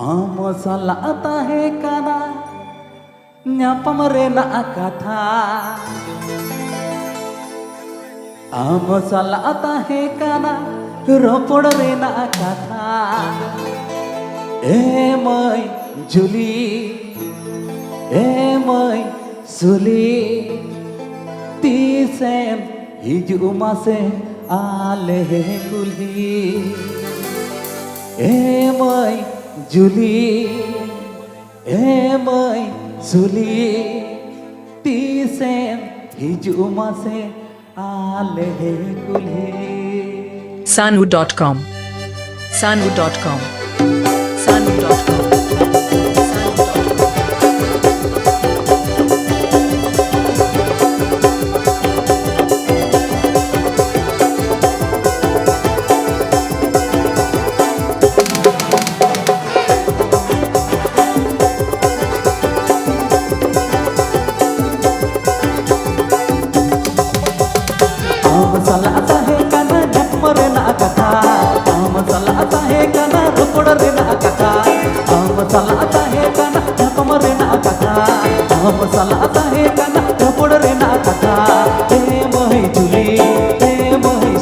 आम साला ताहे काना nyapam renak kata am salah tahe kana ropod renak kata mai juli mai suli tisem hiju mase ale kulhi mai juli mai Suli tisem hiju mase ale kulhi. Sanu.com Sanu.com Sanu.com salah tahe kana nyapam renak kata am salah tahe kana ropod renak kata am salah tahe kana nyapam renak kata am salah tahe kana ropod renak kata mai juli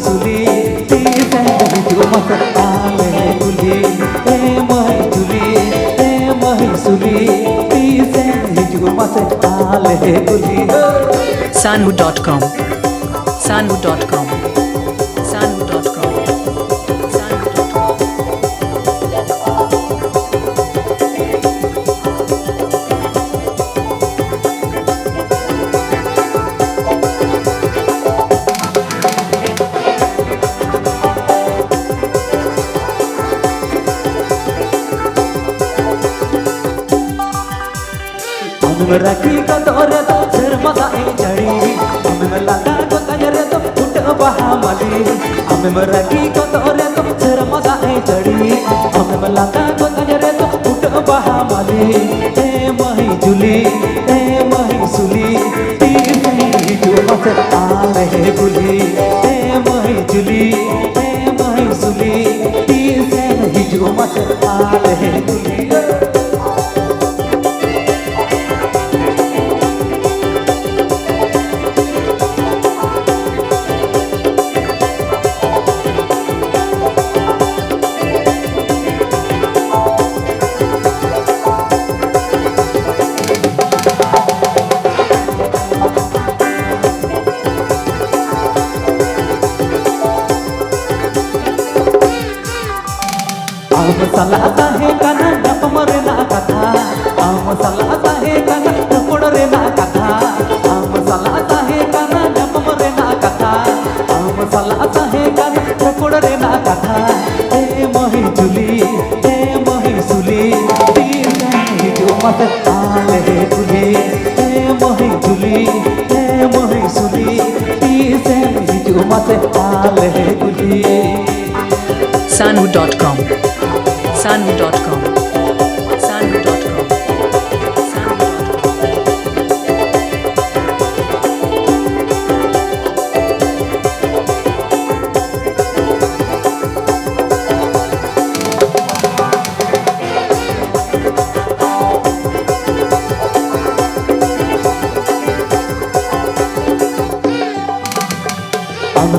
suli tisem hiju mase ale kulhi mai juli mai suli tisem hiju mase ale kulhi. Sanu.com Sanu.com Sanu.com Meraki katore to sermata e jari ame melaka ko kajare to ut bahamali ame meraki katore to sermata e jari ame melaka ko kajare to ut bahamali mahi juli mahi suli tisem hiju mase ale kulhi mahi juli mahi suli tisem hiju mase ale kulhi. am salah tahe kana nyapam renak kata am salah tahe kana ropod renak kata am salah tahe kana nyapam renak kata am salah tahe kana ropod renak kata mai juli mai suli tisem hiju mase ale kulhi mai juli mai suli tisem hiju mase ale kulhi. Sanu.com Sanu.com Sanu.com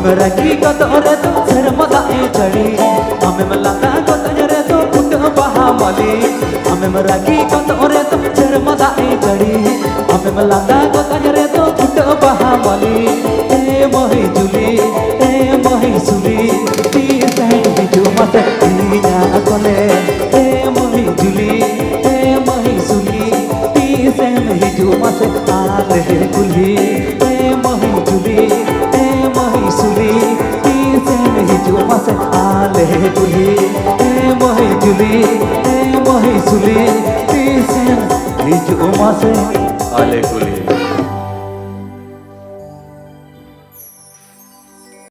meraki katore to sermata e jari ame melaka ko kajare to ut bahamali ame meraki katore to sermata e jari ame melaka ko kajare to ut bahamali mahi juli mahi suli tisem hiju mase inya kole mahi juli mahi suli tisem hiju mase ale kulhi mahi juli mahi suli tisem hiju mase ale kulhi mahi juli mahi suli tisem hiju mase ale kulhi.